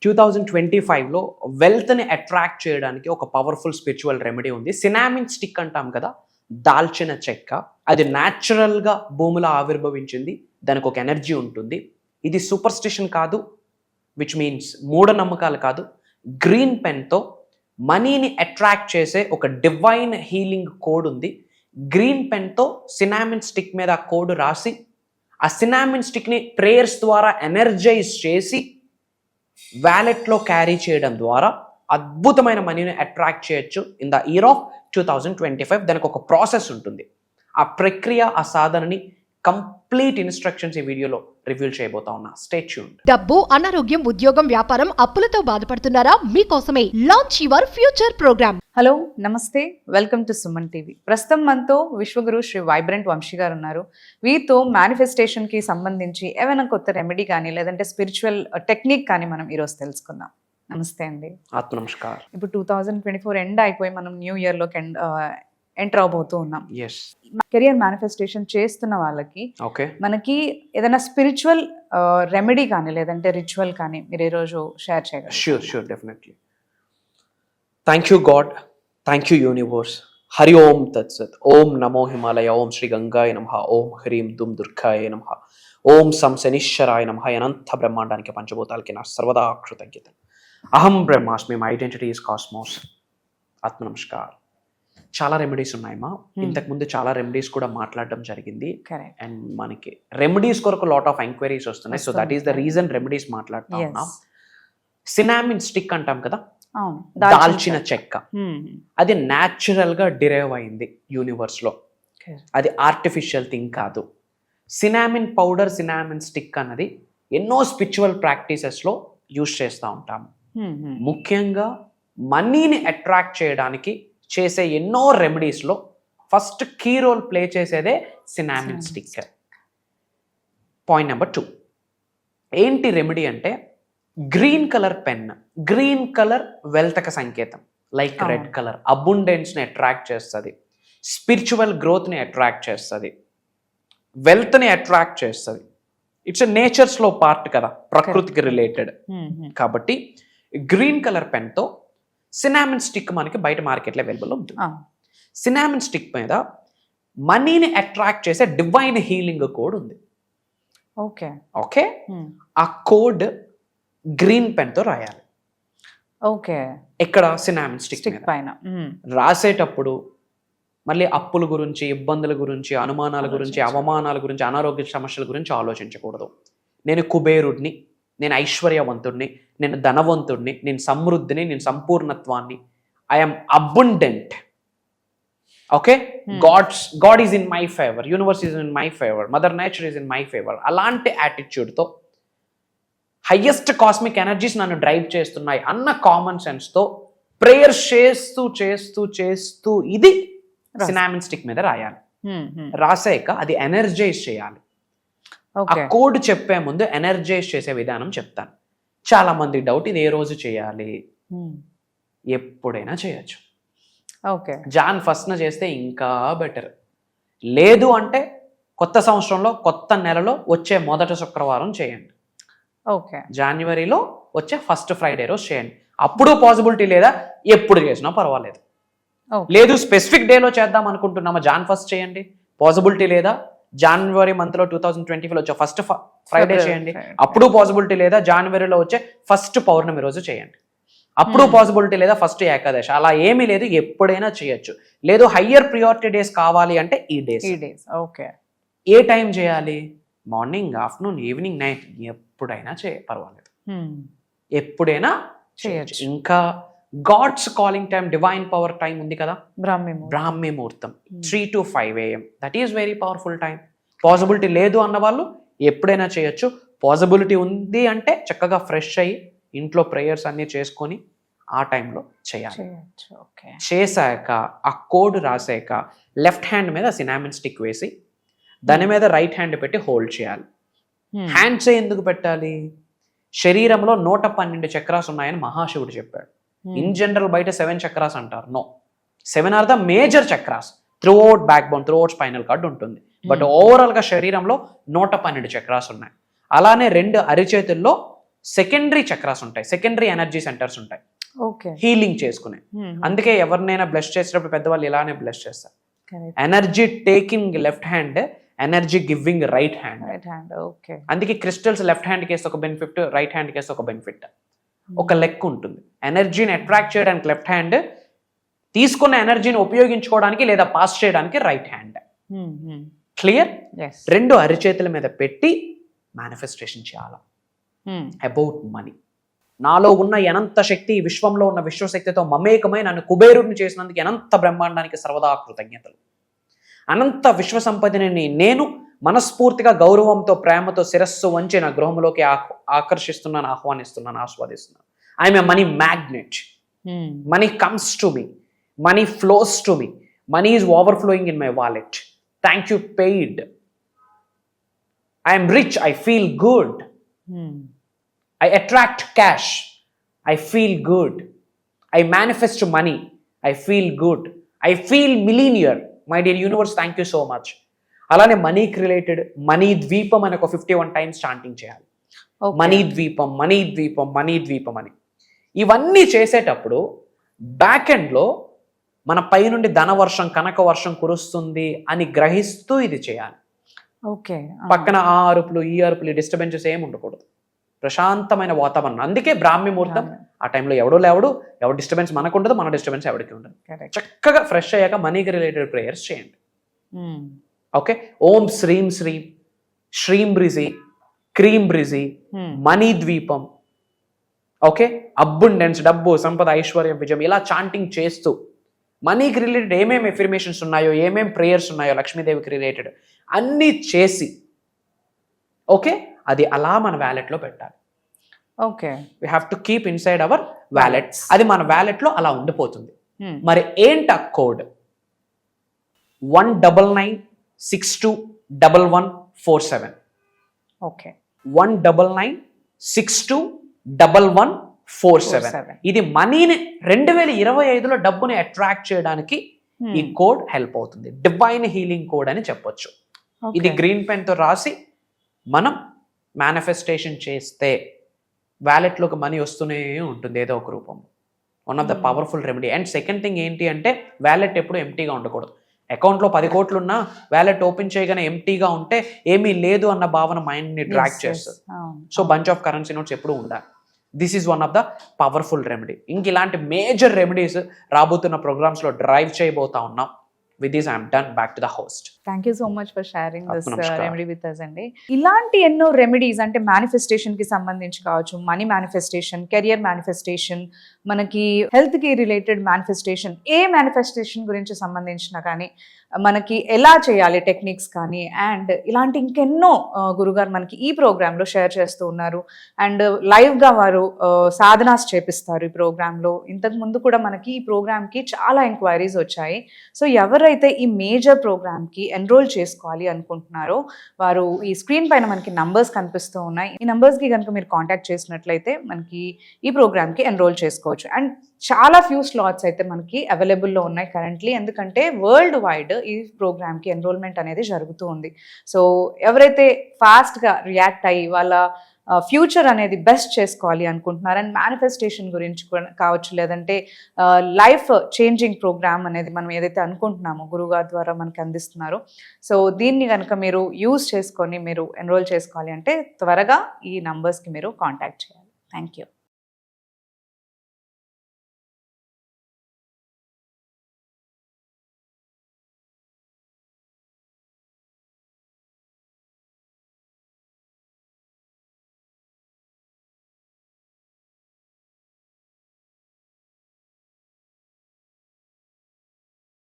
2025లో వెల్త్ని attract చేయడానికి ఒక powerful spiritual remedy ఉంది. సినామిన్ స్టిక్ అంటాం కదా, దాల్చిన చెక్క. అది న్యాచురల్గా భూమిలో ఆవిర్భవించింది. దానికి ఒక ఎనర్జీ ఉంటుంది. ఇది సూపర్స్టిషన్ కాదు, విచ్ మీన్స్ మూఢనమ్మకాలు కాదు. గ్రీన్ పెన్తో మనీని అట్రాక్ట్ చేసే ఒక డివైన్ హీలింగ్ కోడ్ ఉంది. గ్రీన్ పెన్తో సినామిన్ స్టిక్ మీద ఆ కోడ్ రాసి ఆ సినామిన్ స్టిక్ని ప్రేయర్స్ ద్వారా ఎనర్జైజ్ చేసి వ్యాలెట్లో క్యారీ చేయడం ద్వారా అద్భుతమైన మనీని అట్రాక్ట్ చేయొచ్చు ఇన్ ద ఇయర్ ఆఫ్ 2025. దానికి ఒక ప్రాసెస్ ఉంటుంది. ఆ ప్రక్రియ, ఆ సాధనని కంప్లీట్ ఇన్స్ట్రక్షన్స్ ఈ వీడియోలో రివీల్ చేయబోతా ఉన్నా. Stay tuned. డబ్బు, అనారోగ్యం, ఉద్యోగం, వ్యాపారం, అప్పులతో బాధపడుతున్నారా? మీకోసమే launch your future program. Hello, నమస్తే, వెల్కమ్ టు సుమన్ టీవీ. ప్రస్తుతం మనతో విశ్వగురు శ్రీ వైబ్రెంట్ వంశీ గారు ఉన్నారు. వీరితో మేనిఫెస్టేషన్కి సంబంధించి ఏమైనా కొత్త రెమెడీ కానీ లేదంటే స్పిరిచువల్ టెక్నిక్ కానీ మనం ఈరోజు తెలుసుకుందాం. నమస్తే అండి. ఆత్మ నమస్కారం. ఇప్పుడు 2024 ఎండ్ అయిపోయి మనం న్యూ ఇయర్లోకి ఎంటర్ అవబోతూ ఉన్నాం. ఎస్. కెరియర్ మేనిఫెస్టేషన్ చేస్తున్న వాళ్ళకి ఓకే, మనకి ఏదైనా స్పిరిచువల్ రెమెడీ కానీ లేదంటే రిచువల్ కానీ మీరు ఈరోజు షేర్ చేయగలరు? Sure definitely. Thank you God, thank you universe. Hari ఓం తత్సత్. ఓం నమో హిమాలయ. ఓం శ్రీ గంగాయ నమః. ఓం హ్రీం దుమ్ దుర్గాయ నమః. ఓం సం శనీశ్వరాయ నమః. అనంత బ్రహ్మాండానికి పంచభూతాలకి నా సర్వదా కృతజ్ఞత. అహం బ్రహ్మాస్మి. My identity is cosmos. ఆత్మ నమస్కారం. చాలా రెమెడీస్ ఉన్నాయమ్మా. ఇంతకుముందు చాలా రెమెడీస్ కూడా మాట్లాడడం జరిగింది. అండ్ మనకి రెమెడీస్ కొరకు లాట్ ఆఫ్ ఎంక్వైరీస్ వస్తున్నాయి. So that is the reason remedies మాట్లాడుతూ ఉన్నాం. సినామిన్ స్టిక్ అంటాం కదా, దాల్చిన చెక్క. అది న్యాచురల్ గా డిరైవ్ అయింది యూనివర్స్ లో. అది ఆర్టిఫిషియల్ థింగ్ కాదు. సినామిన్ పౌడర్, సినామిన్ స్టిక్ అన్నది ఎన్నో స్పిరిచువల్ ప్రాక్టీసెస్ లో యూజ్ చేస్తూ ఉంటాము. ముఖ్యంగా మనీని అట్రాక్ట్ చేయడానికి చేసే ఎన్నో రెమెడీస్లో ఫస్ట్ కీ రోల్ ప్లే చేసేదే సినామిన్ స్టిక్. పాయింట్ నెంబర్ 2 ఏంటి రెమెడీ అంటే, green colour pen. Green colour వెల్త్కి సంకేతం. లైక్ రెడ్ కలర్ అబుండెన్స్ని అట్రాక్ట్ చేస్తుంది, స్పిరిచువల్ గ్రోత్ని అట్రాక్ట్ చేస్తుంది, వెల్త్ని అట్రాక్ట్ చేస్తుంది. ఇట్స్ నేచర్స్లో పార్ట్ కదా, ప్రకృతికి రిలేటెడ్. కాబట్టి గ్రీన్ కలర్ పెన్తో సినామిన్ స్టిక్ మనకి బయట మార్కెట్లో అవైలబుల్ ఉంటుంది. సినామిన్ స్టిక్ మీద మనీని అట్రాక్ట్ చేసే డివైన్ హీలింగ్ కోడ్ ఉంది. ఓకే ఓకే, ఆ కోడ్ గ్రీన్ పెన్తో రాయాలి. ఓకే, ఇక్కడ సినామిన్ స్టిక్ పైన రాసేటప్పుడు మళ్ళీ అప్పుల గురించి, ఇబ్బందుల గురించి, అనుమానాల గురించి, అవమానాల గురించి, అనారోగ్య సమస్యల గురించి ఆలోచించకూడదు. నేను కుబేరుడిని, నేను ఐశ్వర్యవంతుడిని, నేను ధనవంతుడిని, నేను సమృద్ధిని, నేను సంపూర్ణత్వాన్ని, I'm abundant. Okay, God is in my favour, universe is in my favour, mother nature is in my favour. అలాంటి యాటిట్యూడ్తో హయ్యెస్ట్ కాస్మిక్ ఎనర్జీస్ నన్ను డ్రైవ్ చేస్తున్నాయి అన్న కామన్ సెన్స్తో ప్రేయర్ చేస్తూ చేస్తూ చేస్తూ ఇది సినామిన్ స్టిక్ మీద రాయాలి. రాసాక అది ఎనర్జైజ్ చేయాలి. ఆ కోడ్ చెప్పే ముందు ఎనర్జైజ్ చేసే విధానం చెప్తాను. చాలా మంది డౌట్, ఇది ఏ రోజు చేయాలి? ఎప్పుడైనా చేయొచ్చు. ఓకే, జాన్ 1st చేస్తే ఇంకా బెటర్. లేదు అంటే కొత్త సంవత్సరంలో, కొత్త నెలలో వచ్చే మొదటి శుక్రవారం చేయండి. ఓకే, జనవరిలో వచ్చే ఫస్ట్ ఫ్రైడే రోజు చేయండి. అప్పుడు పాసిబిలిటీ లేదా, ఎప్పుడు చేసినా పర్వాలేదు. లేదు స్పెసిఫిక్ డేలో చేద్దాం అనుకుంటున్నామా, జాన్ 1st చేయండి. పాసిబిలిటీ లేదా, జనవరి మంత్లో 2025లో వచ్చే ఫస్ట్ ఫ్రైడే చేయండి. అప్పుడు పాసిబిలిటీ లేదా, జనవరిలో వచ్చే ఫస్ట్ పౌర్ణమి రోజు చేయండి. అప్పుడు పాసిబిలిటీ లేదా, ఫస్ట్ ఏకాదశి. అలా ఏమీ లేదు, ఎప్పుడైనా చేయొచ్చు. లేదు హయ్యర్ ప్రియారిటీ డేస్ కావాలి అంటే ఈ డేస్. ఓకే, ఏ టైం చేయాలి? మార్నింగ్, ఆఫ్టర్నూన్, ఈవినింగ్, నైట్, ఎప్పుడైనా పర్వాలేదు. ఎప్పుడైనా చేయొచ్చు. ఇంకా God's calling time, divine power time ఉంది కదా, బ్రాహ్మీ ముహూర్తం 3 to 5 AM. That is very powerful time. Possibility లేదు అన్న వాళ్ళు ఎప్పుడైనా చేయొచ్చు. పాసిబిలిటీ ఉంది అంటే చక్కగా ఫ్రెష్ అయ్యి ఇంట్లో ప్రేయర్స్ అన్నీ చేసుకొని ఆ టైంలో చేయాలి. చేశాక ఆ కోడ్ రాసాక లెఫ్ట్ హ్యాండ్ మీద సినామిన్ స్టిక్ వేసి దాని మీద రైట్ హ్యాండ్ పెట్టి హోల్డ్ చేయాలి. హ్యాండ్స్ ఎందుకు పెట్టాలి? శరీరంలో 112 చక్రాస్ ఉన్నాయని మహాశివుడు చెప్పాడు. ఇన్ జనరల్ బయట 7 చక్రాస్ అంటారు. No, 7 are the major chakras. Throughout backbone, throughout spinal cord ఉంటుంది. బట్ ఓవరాల్ గా శరీరంలో 112 చక్రాస్ ఉన్నాయి. అలానే 2 అరిచేతుల్లో సెకండరీ చక్రాస్ ఉంటాయి, సెకండరీ ఎనర్జీ సెంటర్స్ ఉంటాయి ఓకే. హీలింగ్ చేసుకునే. అందుకే ఎవరినైనా బ్లెస్ చేసేటప్పుడు పెద్దవాళ్ళు ఇలానే బ్లెస్ చేస్తారు. Energy taking left hand, energy giving right hand. Okay. అందుకే క్రిస్టల్స్ లెఫ్ట్ హ్యాండ్ కేస్తే ఒక బెనిఫిట్, రైట్ హ్యాండ్ కేస్తే ఒక బెనిఫిట్. ఒక లెక్క ఉంటుంది. ఎనర్జీని అట్రాక్ట్ చేయడానికి లెఫ్ట్ హ్యాండ్, తీసుకున్న ఎనర్జీని ఉపయోగించుకోవడానికి లేదా పాస్ చేయడానికి రైట్ హ్యాండ్. క్లియర్? రెండు అరిచేతుల మీద పెట్టి మేనిఫెస్టేషన్ చేయాలి అబౌట్ మనీ. నాలో ఉన్న అనంత శక్తి, విశ్వంలో ఉన్న విశ్వశక్తితో మమేకమై నన్ను కుబేరుడిని చేసినందుకు అనంత బ్రహ్మాండానికి సర్వదా కృతజ్ఞతలు. అనంత విశ్వ సంపదని నేను మనస్ఫూర్తిగా గౌరవంతో ప్రేమతో శిరస్సు వంచి నా గృహంలోకి ఆకర్షిస్తున్నాను, ఆహ్వానిస్తున్నాను, ఆస్వాదిస్తున్నాను. I'm a money magnet. Money comes to me, money flows to me, money is overflowing in my wallet. Thank you paid. I'm rich, I feel good. I attract cash, I feel good. I manifest money, I feel good. I feel millionaire. My dear universe, thank you so much. అలానే మనీకి related money ద్వీపం అని ఒక 51 times chanting చేయాలి. Money ద్వీపం, money ద్వీపం, money ద్వీపం అని. ఇవన్నీ చేసేటప్పుడు బ్యాక్ ఎండ్లో మన పై నుండి ధనవర్షం, కనక వర్షం కురుస్తుంది అని గ్రహిస్తూ ఇది చేయాలి. ఓకే. పక్కన ఆ అరుపులు, ఈ అరుపులు, డిస్టర్బెన్సెస్ ఏమి ఉండకూడదు. ప్రశాంతమైన వాతావరణం. అందుకే బ్రాహ్మీ ముహూర్తం. ఆ టైంలో ఎవడో లేవడు, ఎవరు డిస్టర్బెన్స్ మనకు ఉండదు, మన డిస్టర్బెన్స్ ఎవరికి ఉండదు. చక్కగా ఫ్రెష్ అయ్యాక మనీకి రిలేటెడ్ ప్రేయర్స్ చేయండి. ఓకే. ఓం శ్రీం శ్రీం, శ్రీం బ్రిజి, క్రీం బ్రిజి, మనీ ద్వీపం. ఓకే. అబ్బుండెన్స్, డబ్బు, సంపద, ఐశ్వర్యం, విజయం, ఇలా చాంటింగ్ చేస్తూ మనీకి రిలేటెడ్ ఏమేమి ఎఫర్మేషన్స్ ఉన్నాయో, ఏమేమి ప్రేయర్స్ ఉన్నాయో లక్ష్మీదేవికి రిలేటెడ్ అన్నీ చేసి, ఓకే, అది అలా మన వ్యాలెట్లో పెట్టాలి. Okay. We have to keep inside our wallet. అది మన వ్యాలెట్లో అలా ఉండిపోతుంది. మరి ఏంటి ఆ కోడ్? 199621147. ఓకే. 199621147. ఇది మనీని 2025లో డబ్బుని అట్రాక్ట్ చేయడానికి ఈ కోడ్ హెల్ప్ అవుతుంది. డివైన్ హీలింగ్ కోడ్ అని చెప్పొచ్చు. ఇది గ్రీన్ పెన్ తో రాసి మనం మేనిఫెస్టేషన్ చేస్తే వ్యాలెట్లోకి మనీ వస్తూనే ఉంటుంది ఏదో ఒక రూపంలో. One of the powerful remedy. And second thing ఏంటి అంటే వ్యాలెట్ ఎప్పుడు ఎంటీగా ఉండకూడదు. అకౌంట్లో 10 కోట్లు ఉన్నా వ్యాలెట్ ఓపెన్ చేయగానే ఎంటీగా ఉంటే ఏమీ లేదు అన్న భావన మైండ్ని డ్రాక్ చేస్తుంది. So bunch of currency notes ఎప్పుడు ఉండాలి. This is one of the powerful remedy. ఇంక ఇలాంటి మేజర్ రెమెడీస్ రాబోతున్న ప్రోగ్రామ్స్లో డ్రైవ్ చేయబోతా ఉన్నాం. With this, I am done. Back to the host. Thank you so much for sharing this remedy with us అండి. ఇలాంటి ఎన్నో రెమెడీస్ అంటే మేనిఫెస్టేషన్ కి సంబంధించి కావచ్చు, మనీ మేనిఫెస్టేషన్, కెరియర్ మేనిఫెస్టేషన్, మనకి హెల్త్ కి రిలేటెడ్ మేనిఫెస్టేషన్, ఏ మేనిఫెస్టేషన్ గురించి సంబంధించిన కానీ మనకి ఎలా చేయాలి టెక్నిక్స్ కానీ, అండ్ ఇలాంటి ఇంకెన్నో గురుగారు మనకి ఈ ప్రోగ్రాంలో షేర్ చేస్తూ ఉన్నారు. అండ్ లైవ్గా వారు సాధనాస్ చేపిస్తారు ఈ ప్రోగ్రాంలో. ఇంతకు ముందు కూడా మనకి ఈ ప్రోగ్రామ్కి చాలా ఎంక్వైరీస్ వచ్చాయి. సో ఎవరైతే ఈ మేజర్ ప్రోగ్రామ్కి ఎన్రోల్ చేసుకోవాలి అనుకుంటున్నారో వారు ఈ స్క్రీన్ పైన మనకి నంబర్స్ కనిపిస్తూ ఉన్నాయి. ఈ నంబర్స్కి కనుక మీరు కాంటాక్ట్ చేసినట్లయితే మనకి ఈ ప్రోగ్రామ్కి ఎన్రోల్ చేసుకోవచ్చు. అండ్ చాలా ఫ్యూ స్లాట్స్ అయితే మనకి అవైలబుల్లో ఉన్నాయి కరెంట్లీ. ఎందుకంటే వరల్డ్ వైడ్ ఈ ప్రోగ్రామ్కి ఎన్రోల్మెంట్ అనేది జరుగుతూ ఉంది. సో ఎవరైతే ఫాస్ట్గా రియాక్ట్ అయ్యి వాళ్ళ ఫ్యూచర్ అనేది బెస్ట్ చేసుకోవాలి అనుకుంటున్నారు, అండ్ మేనిఫెస్టేషన్ గురించి కావచ్చు, లేదంటే లైఫ్ చేంజింగ్ ప్రోగ్రామ్ అనేది మనం ఏదైతే అనుకుంటున్నామో గురుగారి ద్వారా మనకి అందిస్తున్నారు. సో దీన్ని కనుక మీరు యూజ్ చేసుకొని మీరు ఎన్రోల్ చేసుకోవాలి అంటే త్వరగా ఈ నంబర్స్కి మీరు కాంటాక్ట్ చేయాలి. Thank you.